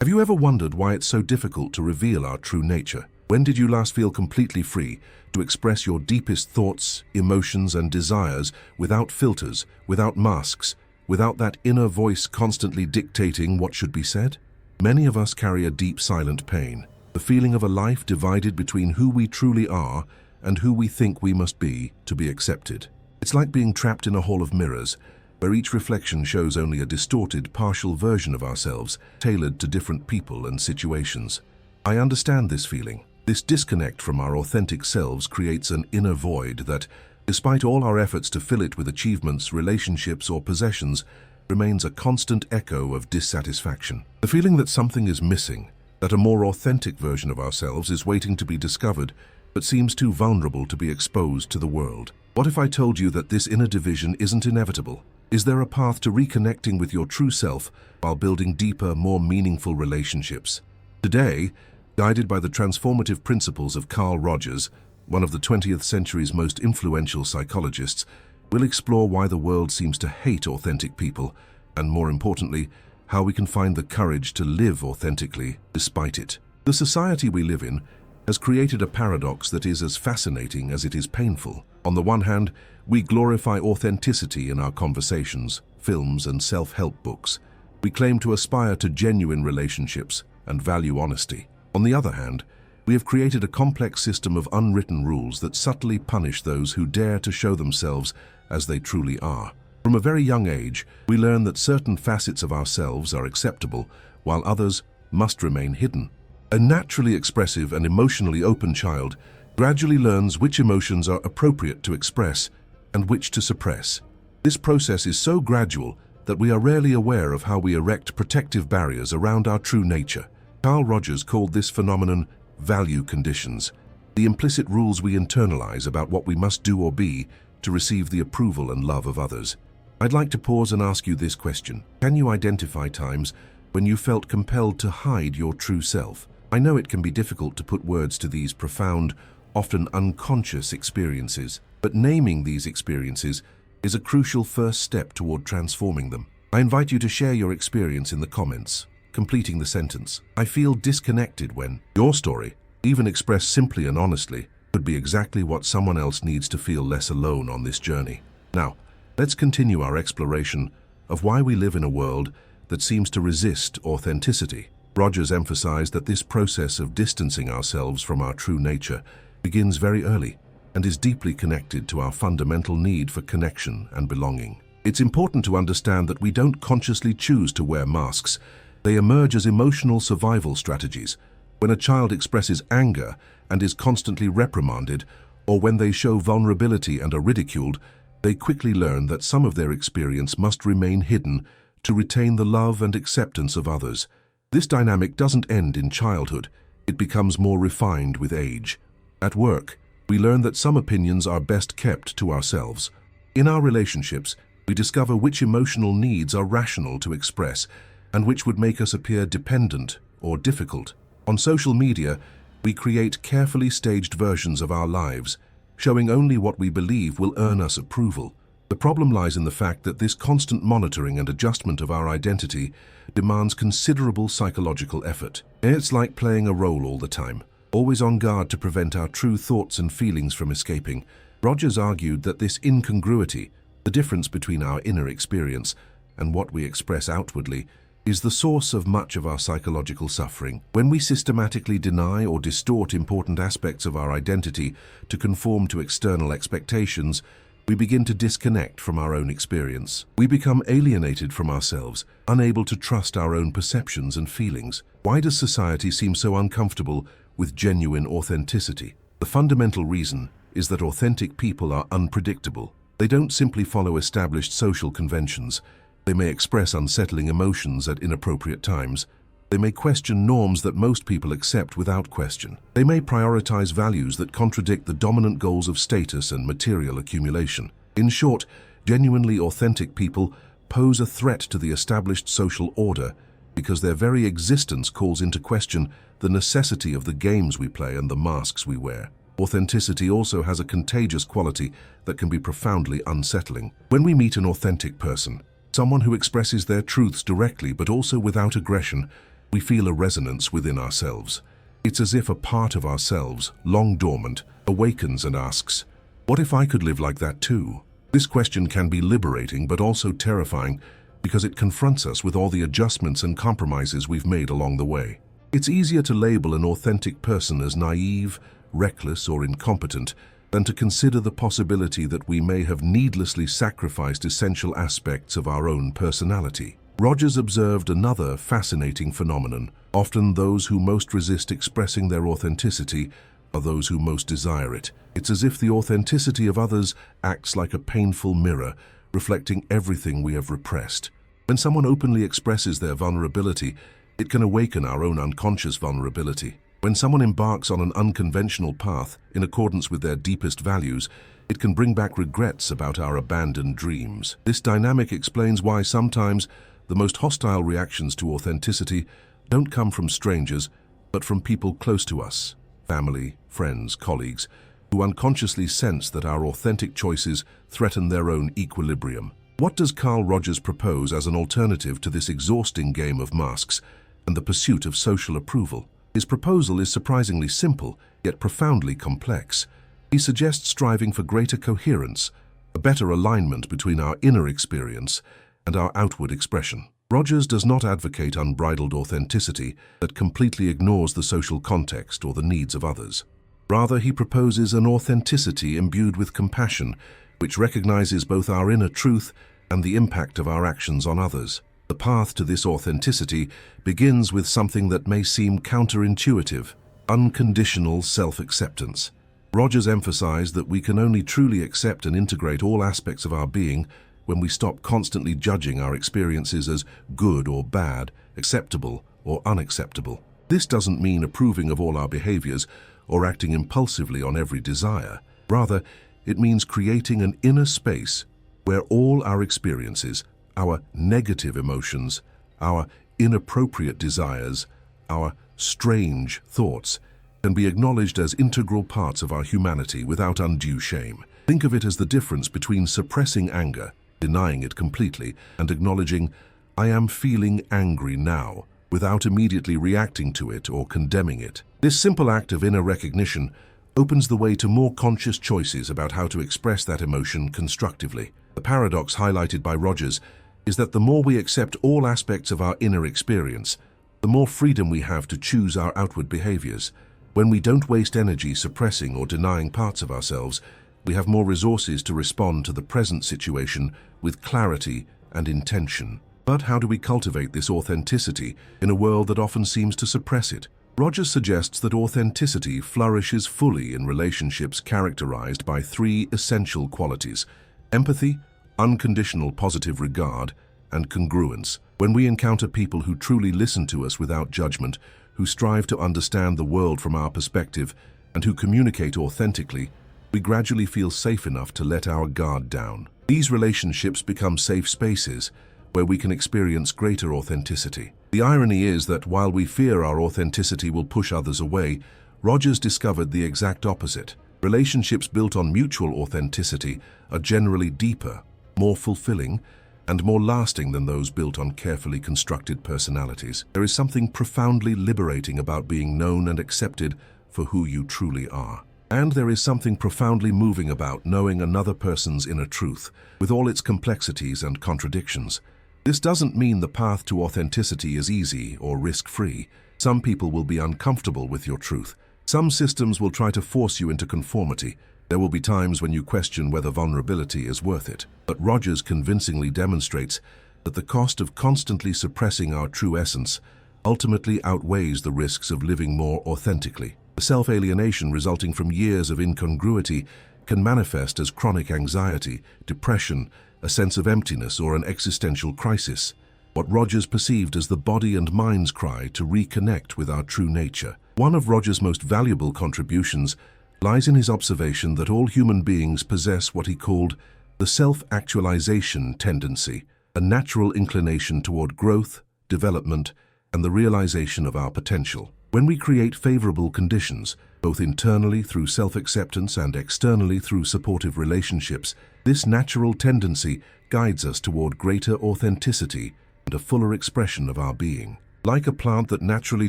Have you ever wondered why it's so difficult to reveal our true nature? When did you last feel completely free to express your deepest thoughts, emotions, and desires without filters, without masks, without that inner voice constantly dictating what should be said? Many of us carry a deep silent pain, the feeling of a life divided between who we truly are and who we think we must be to be accepted. It's like being trapped in a hall of mirrors, where each reflection shows only a distorted, partial version of ourselves, tailored to different people and situations. I understand this feeling. This disconnect from our authentic selves creates an inner void that, despite all our efforts to fill it with achievements, relationships, or possessions, remains a constant echo of dissatisfaction. The feeling that something is missing, that a more authentic version of ourselves is waiting to be discovered, but seems too vulnerable to be exposed to the world. What if I told you that this inner division isn't inevitable? Is there a path to reconnecting with your true self while building deeper, more meaningful relationships? Today, guided by the transformative principles of Carl Rogers, one of the 20th century's most influential psychologists, we'll explore why the world seems to hate authentic people, and more importantly, how we can find the courage to live authentically despite it. The society we live in has created a paradox that is as fascinating as it is painful. On the one hand, we glorify authenticity in our conversations, films, and self-help books. We claim to aspire to genuine relationships and value honesty. On the other hand, we have created a complex system of unwritten rules that subtly punish those who dare to show themselves as they truly are. From a very young age, we learn that certain facets of ourselves are acceptable, while others must remain hidden. A naturally expressive and emotionally open child gradually learns which emotions are appropriate to express and which to suppress. This process is so gradual that we are rarely aware of how we erect protective barriers around our true nature. Carl Rogers called this phenomenon value conditions, the implicit rules we internalize about what we must do or be to receive the approval and love of others. I'd like to pause and ask you this question. Can you identify times when you felt compelled to hide your true self? I know it can be difficult to put words to these profound, often unconscious experiences, but naming these experiences is a crucial first step toward transforming them. I invite you to share your experience in the comments, completing the sentence. I feel disconnected when. Your story, even expressed simply and honestly, could be exactly what someone else needs to feel less alone on this journey. Now, let's continue our exploration of why we live in a world that seems to resist authenticity. Rogers emphasized that this process of distancing ourselves from our true nature begins very early and is deeply connected to our fundamental need for connection and belonging. It's important to understand that we don't consciously choose to wear masks. They emerge as emotional survival strategies. When a child expresses anger and is constantly reprimanded, or when they show vulnerability and are ridiculed, they quickly learn that some of their experience must remain hidden to retain the love and acceptance of others. This dynamic doesn't end in childhood. It becomes more refined with age. At work, we learn that some opinions are best kept to ourselves. In our relationships, we discover which emotional needs are rational to express and which would make us appear dependent or difficult. On social media, we create carefully staged versions of our lives, showing only what we believe will earn us approval. The problem lies in the fact that this constant monitoring and adjustment of our identity demands considerable psychological effort. It's like playing a role all the time, always on guard to prevent our true thoughts and feelings from escaping. Rogers argued that this incongruity, the difference between our inner experience and what we express outwardly, is the source of much of our psychological suffering. When we systematically deny or distort important aspects of our identity to conform to external expectations, we begin to disconnect from our own experience. We become alienated from ourselves, unable to trust our own perceptions and feelings. Why does society seem so uncomfortable with genuine authenticity? The fundamental reason is that authentic people are unpredictable. They don't simply follow established social conventions. They may express unsettling emotions at inappropriate times. They may question norms that most people accept without question. They may prioritize values that contradict the dominant goals of status and material accumulation. In short, genuinely authentic people pose a threat to the established social order because their very existence calls into question the necessity of the games we play and the masks we wear. Authenticity also has a contagious quality that can be profoundly unsettling. When we meet an authentic person, someone who expresses their truths directly but also without aggression, We feel a resonance within ourselves. It's as if a part of ourselves, long dormant, awakens and asks, "What if I could live like that too?" This question can be liberating but also terrifying because it confronts us with all the adjustments and compromises we've made along the way. It's easier to label an authentic person as naive, reckless, or incompetent than to consider the possibility that we may have needlessly sacrificed essential aspects of our own personality. Rogers observed another fascinating phenomenon. Often those who most resist expressing their authenticity are those who most desire it. It's as if the authenticity of others acts like a painful mirror, reflecting everything we have repressed. When someone openly expresses their vulnerability, it can awaken our own unconscious vulnerability. When someone embarks on an unconventional path in accordance with their deepest values, it can bring back regrets about our abandoned dreams. This dynamic explains why sometimes the most hostile reactions to authenticity don't come from strangers, but from people close to us, family, friends, colleagues, who unconsciously sense that our authentic choices threaten their own equilibrium. What does Carl Rogers propose as an alternative to this exhausting game of masks and the pursuit of social approval? His proposal is surprisingly simple, yet profoundly complex. He suggests striving for greater coherence, a better alignment between our inner experience and our outward expression. Rogers does not advocate unbridled authenticity that completely ignores the social context or the needs of others. Rather, he proposes an authenticity imbued with compassion, which recognizes both our inner truth and the impact of our actions on others. The path to this authenticity begins with something that may seem counterintuitive: unconditional self-acceptance. Rogers emphasized that we can only truly accept and integrate all aspects of our being when we stop constantly judging our experiences as good or bad, acceptable or unacceptable. This doesn't mean approving of all our behaviors or acting impulsively on every desire. Rather, it means creating an inner space where all our experiences, our negative emotions, our inappropriate desires, our strange thoughts, can be acknowledged as integral parts of our humanity without undue shame. Think of it as the difference between suppressing anger, denying it completely, and acknowledging, "I am feeling angry now," without immediately reacting to it or condemning it. This simple act of inner recognition opens the way to more conscious choices about how to express that emotion constructively. The paradox highlighted by Rogers is that the more we accept all aspects of our inner experience, the more freedom we have to choose our outward behaviors. When we don't waste energy suppressing or denying parts of ourselves, we have more resources to respond to the present situation with clarity and intention. But how do we cultivate this authenticity in a world that often seems to suppress it? Rogers suggests that authenticity flourishes fully in relationships characterized by three essential qualities: empathy, unconditional positive regard, and congruence. When we encounter people who truly listen to us without judgment, who strive to understand the world from our perspective, and who communicate authentically, we gradually feel safe enough to let our guard down. These relationships become safe spaces where we can experience greater authenticity. The irony is that while we fear our authenticity will push others away, Rogers discovered the exact opposite. Relationships built on mutual authenticity are generally deeper, more fulfilling, and more lasting than those built on carefully constructed personalities. There is something profoundly liberating about being known and accepted for who you truly are. And there is something profoundly moving about knowing another person's inner truth, with all its complexities and contradictions. This doesn't mean the path to authenticity is easy or risk-free. Some people will be uncomfortable with your truth. Some systems will try to force you into conformity. There will be times when you question whether vulnerability is worth it. But Rogers convincingly demonstrates that the cost of constantly suppressing our true essence ultimately outweighs the risks of living more authentically. The self-alienation resulting from years of incongruity can manifest as chronic anxiety, depression, a sense of emptiness, or an existential crisis. What Rogers perceived as the body and mind's cry to reconnect with our true nature. One of Rogers' most valuable contributions lies in his observation that all human beings possess what he called the self-actualization tendency, a natural inclination toward growth, development, and the realization of our potential. When we create favorable conditions, both internally through self-acceptance and externally through supportive relationships, this natural tendency guides us toward greater authenticity and a fuller expression of our being. Like a plant that naturally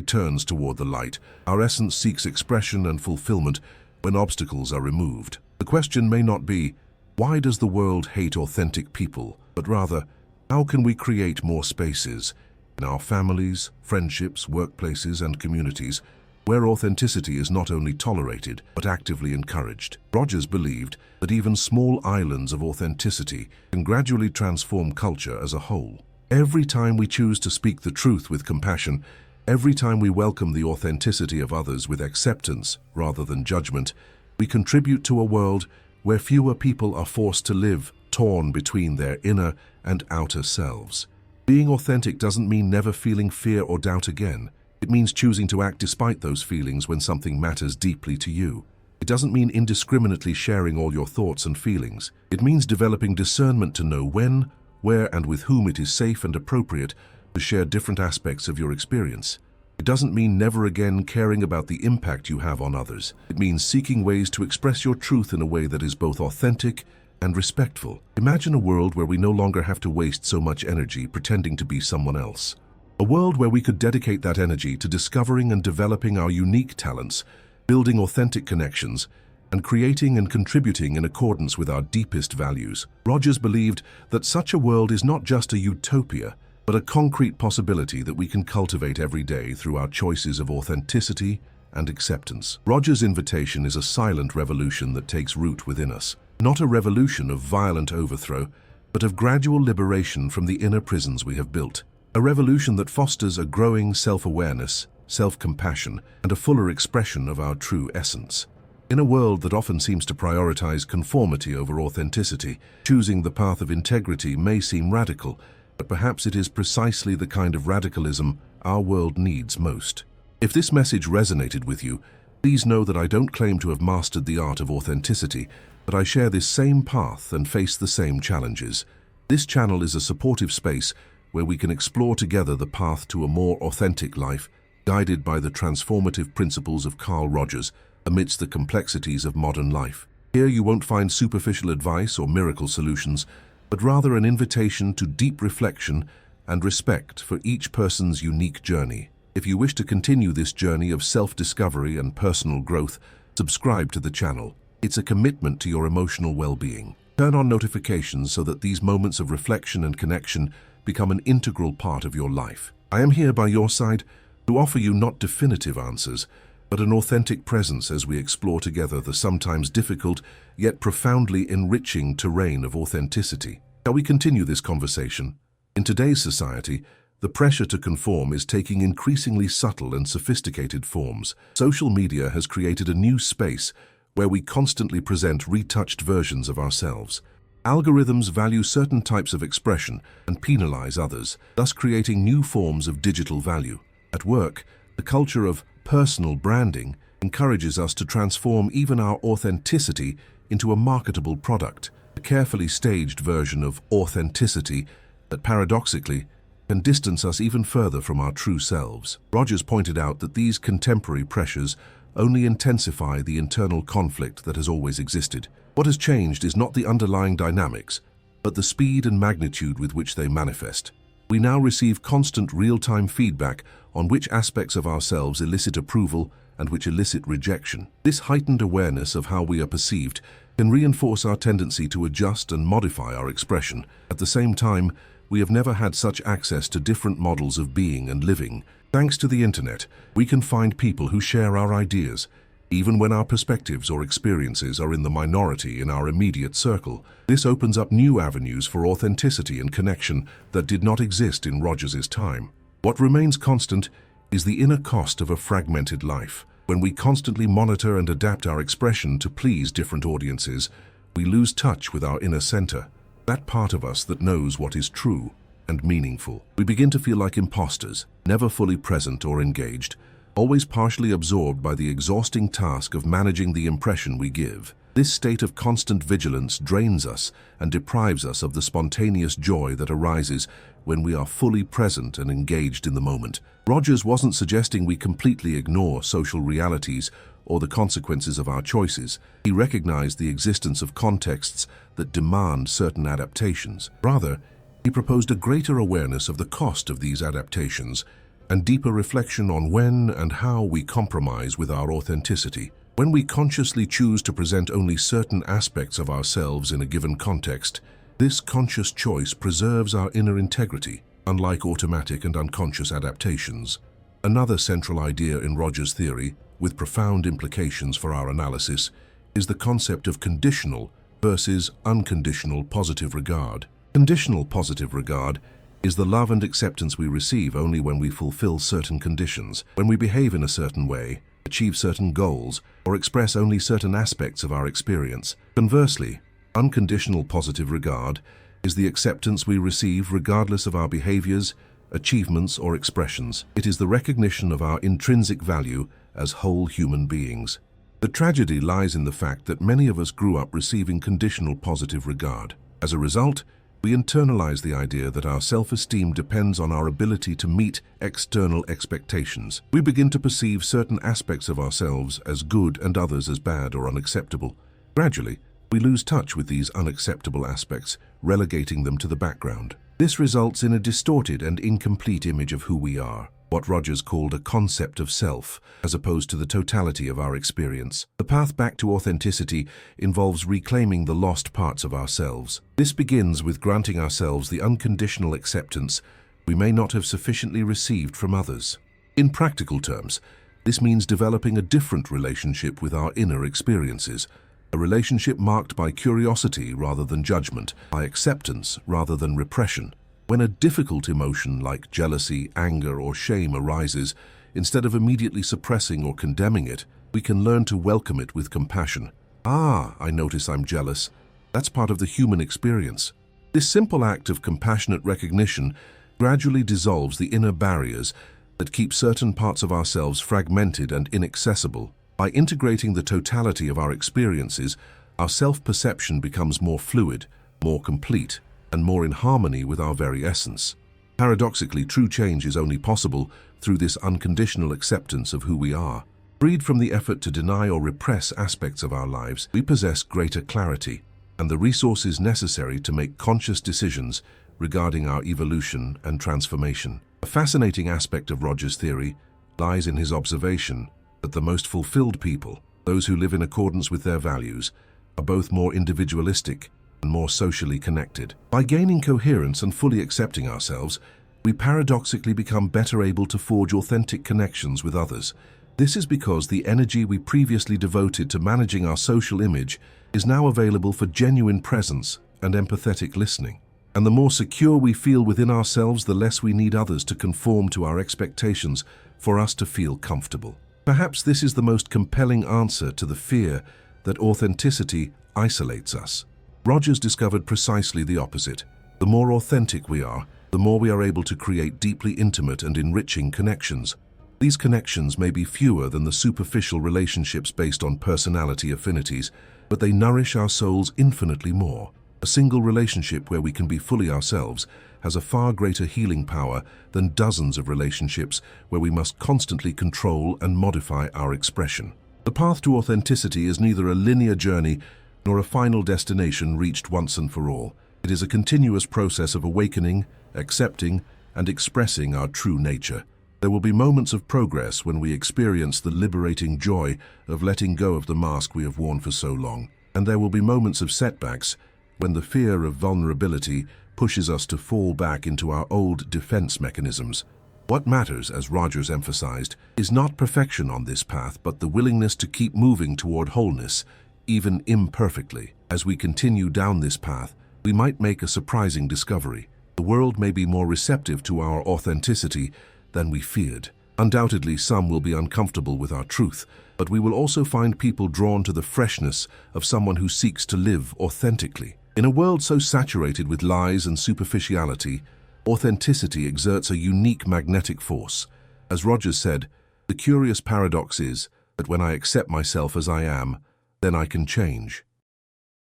turns toward the light, our essence seeks expression and fulfillment when obstacles are removed. The question may not be, why does the world hate authentic people? But rather, how can we create more spaces in our families, friendships, workplaces, and communities where authenticity is not only tolerated but actively encouraged? Rogers believed that even small islands of authenticity can gradually transform culture as a whole. Every time we choose to speak the truth with compassion, every time we welcome the authenticity of others with acceptance rather than judgment, we contribute to a world where fewer people are forced to live torn between their inner and outer selves. Being authentic doesn't mean never feeling fear or doubt again. It means choosing to act despite those feelings when something matters deeply to you. It doesn't mean indiscriminately sharing all your thoughts and feelings. It means developing discernment to know when, where, and with whom it is safe and appropriate to share different aspects of your experience. It doesn't mean never again caring about the impact you have on others. It means seeking ways to express your truth in a way that is both authentic and respectful. Imagine a world where we no longer have to waste so much energy pretending to be someone else. A world where we could dedicate that energy to discovering and developing our unique talents, building authentic connections, and creating and contributing in accordance with our deepest values. Rogers believed that such a world is not just a utopia, but a concrete possibility that we can cultivate every day through our choices of authenticity and acceptance. Rogers' invitation is a silent revolution that takes root within us. Not a revolution of violent overthrow, but of gradual liberation from the inner prisons we have built. A revolution that fosters a growing self-awareness, self-compassion, and a fuller expression of our true essence. In a world that often seems to prioritize conformity over authenticity, choosing the path of integrity may seem radical, but perhaps it is precisely the kind of radicalism our world needs most. If this message resonated with you, please know that I don't claim to have mastered the art of authenticity, but I share this same path and face the same challenges. This channel is a supportive space where we can explore together the path to a more authentic life, guided by the transformative principles of Carl Rogers amidst the complexities of modern life. Here you won't find superficial advice or miracle solutions, but rather an invitation to deep reflection and respect for each person's unique journey. If you wish to continue this journey of self-discovery and personal growth, subscribe to the channel. It's a commitment to your emotional well-being. Turn on notifications so that these moments of reflection and connection become an integral part of your life. I am here by your side to offer you not definitive answers, but an authentic presence as we explore together the sometimes difficult, yet profoundly enriching terrain of authenticity. Shall we continue this conversation? In today's society, the pressure to conform is taking increasingly subtle and sophisticated forms. Social media has created a new space where we constantly present retouched versions of ourselves. Algorithms value certain types of expression and penalize others, thus creating new forms of digital value. At work, the culture of personal branding encourages us to transform even our authenticity into a marketable product, a carefully staged version of authenticity that paradoxically can distance us even further from our true selves. Rogers pointed out that these contemporary pressures only intensify the internal conflict that has always existed. What has changed is not the underlying dynamics, but the speed and magnitude with which they manifest. We now receive constant real-time feedback on which aspects of ourselves elicit approval and which elicit rejection. This heightened awareness of how we are perceived can reinforce our tendency to adjust and modify our expression. At the same time, we have never had such access to different models of being and living. Thanks to the internet, we can find people who share our ideas, even when our perspectives or experiences are in the minority in our immediate circle. This opens up new avenues for authenticity and connection that did not exist in Rogers's time. What remains constant is the inner cost of a fragmented life. When we constantly monitor and adapt our expression to please different audiences, we lose touch with our inner center, that part of us that knows what is true and meaningful. We begin to feel like imposters, never fully present or engaged, always partially absorbed by the exhausting task of managing the impression we give. This state of constant vigilance drains us and deprives us of the spontaneous joy that arises when we are fully present and engaged in the moment. Rogers wasn't suggesting we completely ignore social realities or the consequences of our choices. He recognized the existence of contexts that demand certain adaptations. Rather, he proposed a greater awareness of the cost of these adaptations and deeper reflection on when and how we compromise with our authenticity. When we consciously choose to present only certain aspects of ourselves in a given context, this conscious choice preserves our inner integrity, unlike automatic and unconscious adaptations. Another central idea in Rogers' theory, with profound implications for our analysis, is the concept of conditional versus unconditional positive regard. Conditional positive regard is the love and acceptance we receive only when we fulfill certain conditions, when we behave in a certain way, achieve certain goals, or express only certain aspects of our experience. Conversely, unconditional positive regard is the acceptance we receive regardless of our behaviors, achievements, or expressions. It is the recognition of our intrinsic value as whole human beings. The tragedy lies in the fact that many of us grew up receiving conditional positive regard. As a result, we internalize the idea that our self-esteem depends on our ability to meet external expectations. We begin to perceive certain aspects of ourselves as good and others as bad or unacceptable. Gradually, we lose touch with these unacceptable aspects, relegating them to the background. This results in a distorted and incomplete image of who we are, what Rogers called a concept of self, as opposed to the totality of our experience. The path back to authenticity involves reclaiming the lost parts of ourselves. This begins with granting ourselves the unconditional acceptance we may not have sufficiently received from others. In practical terms, this means developing a different relationship with our inner experiences, a relationship marked by curiosity rather than judgment, by acceptance rather than repression. When a difficult emotion like jealousy, anger, or shame arises, instead of immediately suppressing or condemning it, we can learn to welcome it with compassion. Ah, I notice I'm jealous. That's part of the human experience. This simple act of compassionate recognition gradually dissolves the inner barriers that keep certain parts of ourselves fragmented and inaccessible. By integrating the totality of our experiences, our self-perception becomes more fluid, more complete, and more in harmony with our very essence. Paradoxically, true change is only possible through this unconditional acceptance of who we are. Freed from the effort to deny or repress aspects of our lives, we possess greater clarity and the resources necessary to make conscious decisions regarding our evolution and transformation. A fascinating aspect of Rogers' theory lies in his observation that the most fulfilled people, those who live in accordance with their values, are both more individualistic and more socially connected. By gaining coherence and fully accepting ourselves, we paradoxically become better able to forge authentic connections with others. This is because the energy we previously devoted to managing our social image is now available for genuine presence and empathetic listening. And the more secure we feel within ourselves, the less we need others to conform to our expectations for us to feel comfortable. Perhaps this is the most compelling answer to the fear that authenticity isolates us. Rogers discovered precisely the opposite. The more authentic we are, the more we are able to create deeply intimate and enriching connections. These connections may be fewer than the superficial relationships based on personality affinities, but they nourish our souls infinitely more. A single relationship where we can be fully ourselves has a far greater healing power than dozens of relationships where we must constantly control and modify our expression. The path to authenticity is neither a linear journey nor a final destination reached once and for all. It is a continuous process of awakening, accepting, and expressing our true nature. There will be moments of progress when we experience the liberating joy of letting go of the mask we have worn for so long. And there will be moments of setbacks when the fear of vulnerability pushes us to fall back into our old defense mechanisms. What matters, as Rogers emphasized, is not perfection on this path, but the willingness to keep moving toward wholeness, even imperfectly. As we continue down this path, we might make a surprising discovery. The world may be more receptive to our authenticity than we feared. Undoubtedly, some will be uncomfortable with our truth, but we will also find people drawn to the freshness of someone who seeks to live authentically. In a world so saturated with lies and superficiality, authenticity exerts a unique magnetic force. As Rogers said, the curious paradox is that when I accept myself as I am, then I can change.